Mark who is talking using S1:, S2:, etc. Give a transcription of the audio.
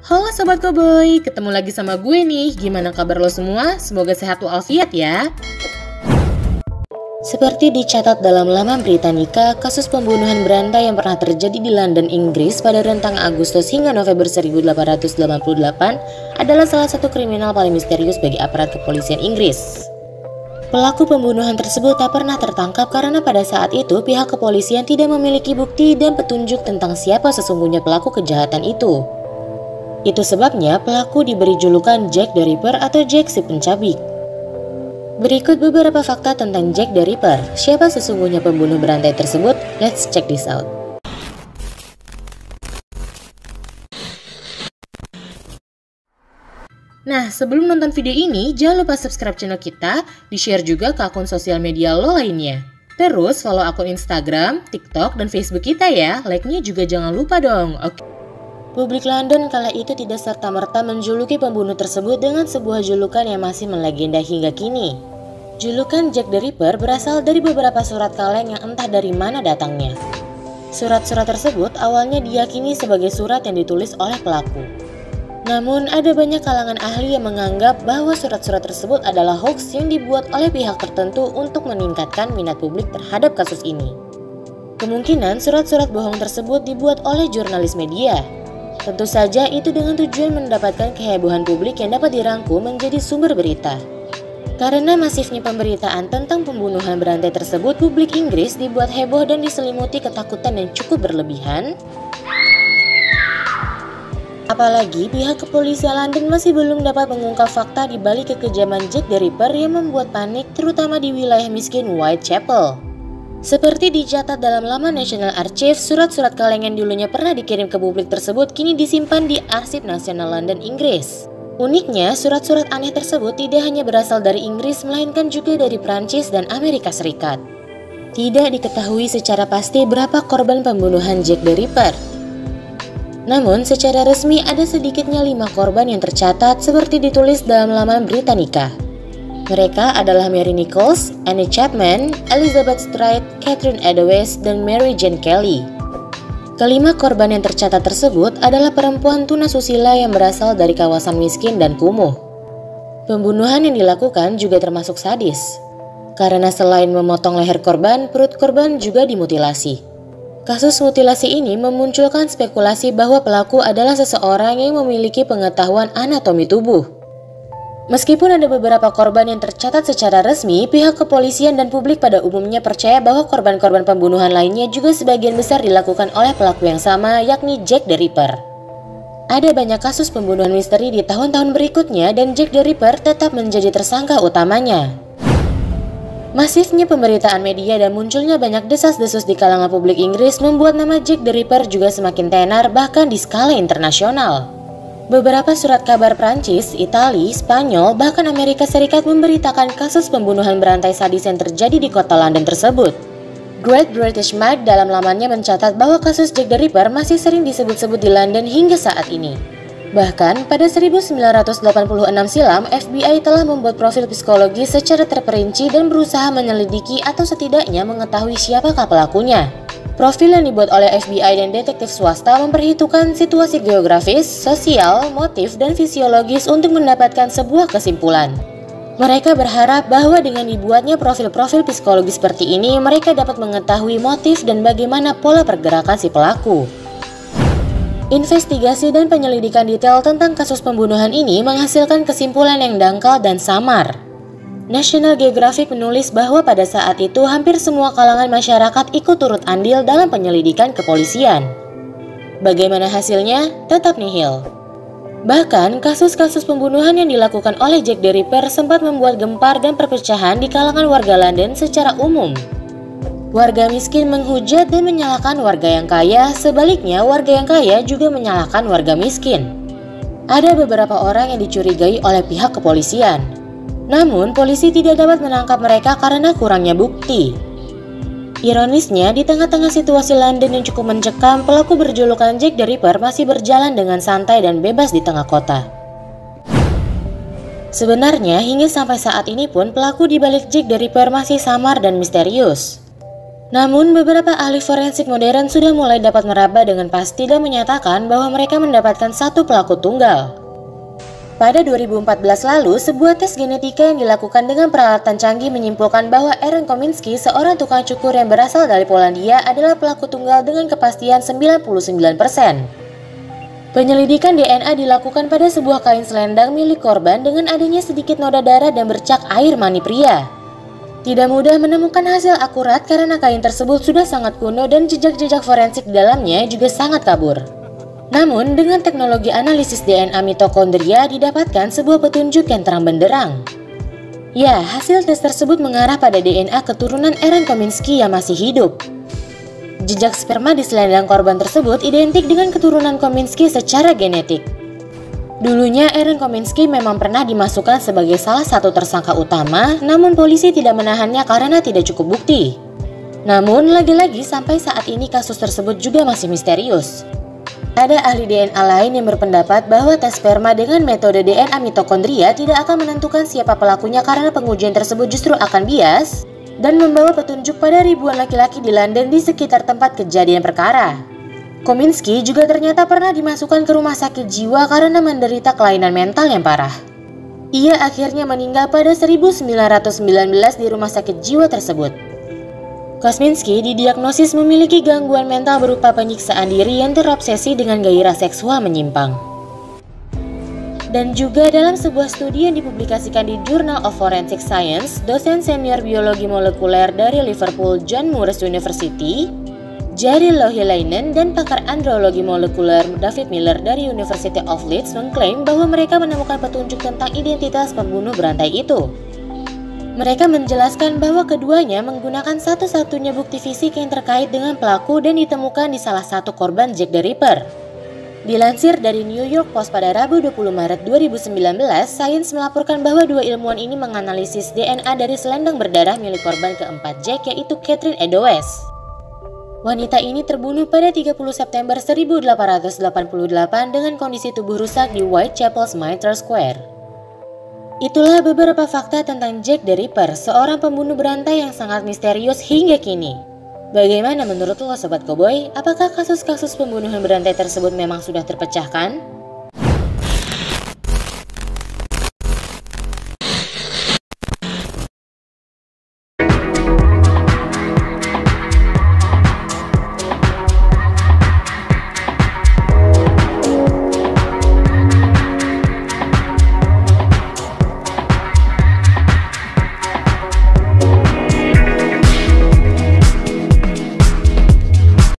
S1: Halo Sobat Koboi, ketemu lagi sama gue nih. Gimana kabar lo semua? Semoga sehat walafiat ya. Seperti dicatat dalam laman Britannica, kasus pembunuhan berantai yang pernah terjadi di London, Inggris pada rentang Agustus hingga November 1888 adalah salah satu kriminal paling misterius bagi aparat kepolisian Inggris. Pelaku pembunuhan tersebut tak pernah tertangkap karena pada saat itu pihak kepolisian tidak memiliki bukti dan petunjuk tentang siapa sesungguhnya pelaku kejahatan itu. Itu sebabnya pelaku diberi julukan Jack the Ripper atau Jack si pencabik. Berikut beberapa fakta tentang Jack the Ripper. Siapa sesungguhnya pembunuh berantai tersebut? Let's check this out. Nah, sebelum nonton video ini, jangan lupa subscribe channel kita, di-share juga ke akun sosial media lo lainnya. Terus follow akun Instagram, TikTok, dan Facebook kita ya. Like-nya juga jangan lupa dong, oke? Publik London kala itu tidak serta-merta menjuluki pembunuh tersebut dengan sebuah julukan yang masih melegenda hingga kini. Julukan Jack the Ripper berasal dari beberapa surat kaleng yang entah dari mana datangnya. Surat-surat tersebut awalnya diyakini sebagai surat yang ditulis oleh pelaku. Namun ada banyak kalangan ahli yang menganggap bahwa surat-surat tersebut adalah hoax yang dibuat oleh pihak tertentu untuk meningkatkan minat publik terhadap kasus ini. Kemungkinan surat-surat bohong tersebut dibuat oleh jurnalis media. Tentu saja itu dengan tujuan mendapatkan kehebohan publik yang dapat dirangkum menjadi sumber berita. Karena masifnya pemberitaan tentang pembunuhan berantai tersebut, publik Inggris dibuat heboh dan diselimuti ketakutan yang cukup berlebihan. Apalagi pihak kepolisian London masih belum dapat mengungkap fakta di balik kekejaman Jack the Ripper yang membuat panik terutama di wilayah miskin Whitechapel. Seperti dicatat dalam laman National Archive, surat-surat kaleng yang dulunya pernah dikirim ke publik tersebut kini disimpan di Arsip Nasional London, Inggris. Uniknya, surat-surat aneh tersebut tidak hanya berasal dari Inggris, melainkan juga dari Prancis dan Amerika Serikat. Tidak diketahui secara pasti berapa korban pembunuhan Jack the Ripper. Namun, secara resmi ada sedikitnya 5 korban yang tercatat seperti ditulis dalam laman Britannica. Mereka adalah Mary Nichols, Annie Chapman, Elizabeth Stride, Catherine Eddowes, dan Mary Jane Kelly. Kelima korban yang tercatat tersebut adalah perempuan tunasusila yang berasal dari kawasan miskin dan kumuh. Pembunuhan yang dilakukan juga termasuk sadis, karena selain memotong leher korban, perut korban juga dimutilasi. Kasus mutilasi ini memunculkan spekulasi bahwa pelaku adalah seseorang yang memiliki pengetahuan anatomi tubuh. Meskipun ada beberapa korban yang tercatat secara resmi, pihak kepolisian dan publik pada umumnya percaya bahwa korban-korban pembunuhan lainnya juga sebagian besar dilakukan oleh pelaku yang sama, yakni Jack the Ripper. Ada banyak kasus pembunuhan misteri di tahun-tahun berikutnya dan Jack the Ripper tetap menjadi tersangka utamanya. Masifnya pemberitaan media dan munculnya banyak desas-desus di kalangan publik Inggris membuat nama Jack the Ripper juga semakin tenar bahkan di skala internasional. Beberapa surat kabar Prancis, Italia, Spanyol, bahkan Amerika Serikat memberitakan kasus pembunuhan berantai sadis yang terjadi di kota London tersebut. Great British Mag dalam lamannya mencatat bahwa kasus Jack the Ripper masih sering disebut-sebut di London hingga saat ini. Bahkan pada 1986 silam, FBI telah membuat profil psikologis secara terperinci dan berusaha menyelidiki atau setidaknya mengetahui siapakah pelakunya. Profil yang dibuat oleh FBI dan detektif swasta memperhitungkan situasi geografis, sosial, motif, dan fisiologis untuk mendapatkan sebuah kesimpulan. Mereka berharap bahwa dengan dibuatnya profil-profil psikologi seperti ini, mereka dapat mengetahui motif dan bagaimana pola pergerakan si pelaku. Investigasi dan penyelidikan detail tentang kasus pembunuhan ini menghasilkan kesimpulan yang dangkal dan samar. National Geographic menulis bahwa pada saat itu hampir semua kalangan masyarakat ikut turut andil dalam penyelidikan kepolisian. Bagaimana hasilnya? Tetap nihil. Bahkan, kasus-kasus pembunuhan yang dilakukan oleh Jack the Ripper sempat membuat gempar dan perpecahan di kalangan warga London secara umum. Warga miskin menghujat dan menyalahkan warga yang kaya, sebaliknya warga yang kaya juga menyalahkan warga miskin. Ada beberapa orang yang dicurigai oleh pihak kepolisian. Namun, polisi tidak dapat menangkap mereka karena kurangnya bukti. Ironisnya, di tengah-tengah situasi London yang cukup mencekam, pelaku berjulukan Jack the Ripper masih berjalan dengan santai dan bebas di tengah kota. Sebenarnya, hingga sampai saat ini pun pelaku di balik Jack the Ripper masih samar dan misterius. Namun beberapa ahli forensik modern sudah mulai dapat meraba dengan pasti dan menyatakan bahwa mereka mendapatkan satu pelaku tunggal. Pada 2014 lalu, sebuah tes genetika yang dilakukan dengan peralatan canggih menyimpulkan bahwa Aaron Kominski, seorang tukang cukur yang berasal dari Polandia, adalah pelaku tunggal dengan kepastian 99%. Penyelidikan DNA dilakukan pada sebuah kain selendang milik korban dengan adanya sedikit noda darah dan bercak air mani pria. Tidak mudah menemukan hasil akurat karena kain tersebut sudah sangat kuno dan jejak-jejak forensik di dalamnya juga sangat kabur. Namun, dengan teknologi analisis DNA mitokondria didapatkan sebuah petunjuk yang terang benderang. Ya, hasil tes tersebut mengarah pada DNA keturunan Aaron Kominski yang masih hidup. Jejak sperma di selendang korban tersebut identik dengan keturunan Kominski secara genetik. Dulunya Aaron Kominski memang pernah dimasukkan sebagai salah satu tersangka utama, namun polisi tidak menahannya karena tidak cukup bukti. Namun lagi-lagi sampai saat ini kasus tersebut juga masih misterius. Ada ahli DNA lain yang berpendapat bahwa tes sperma dengan metode DNA mitokondria tidak akan menentukan siapa pelakunya karena pengujian tersebut justru akan bias dan membawa petunjuk pada ribuan laki-laki di London di sekitar tempat kejadian perkara. Kominski juga ternyata pernah dimasukkan ke rumah sakit jiwa karena menderita kelainan mental yang parah. Ia akhirnya meninggal pada 1919 di rumah sakit jiwa tersebut. Kominski didiagnosis memiliki gangguan mental berupa penyiksaan diri yang terobsesi dengan gairah seksual menyimpang. Dan juga dalam sebuah studi yang dipublikasikan di Journal of Forensic Science, dosen senior biologi molekuler dari Liverpool John Moores University, Jari Louhilainen, dan pakar andrologi molekuler David Miller dari University of Leeds mengklaim bahwa mereka menemukan petunjuk tentang identitas pembunuh berantai itu. Mereka menjelaskan bahwa keduanya menggunakan satu-satunya bukti fisik yang terkait dengan pelaku dan ditemukan di salah satu korban Jack the Ripper. Dilansir dari New York Post pada Rabu 20 Maret 2019, Sains melaporkan bahwa dua ilmuwan ini menganalisis DNA dari selendang berdarah milik korban keempat Jack, yaitu Catherine Eddowes. Wanita ini terbunuh pada 30 September 1888 dengan kondisi tubuh rusak di Whitechapel, Mitre Square. Itulah beberapa fakta tentang Jack the Ripper, seorang pembunuh berantai yang sangat misterius hingga kini. Bagaimana menurut lo Sobat Koboi? Apakah kasus-kasus pembunuhan berantai tersebut memang sudah terpecahkan?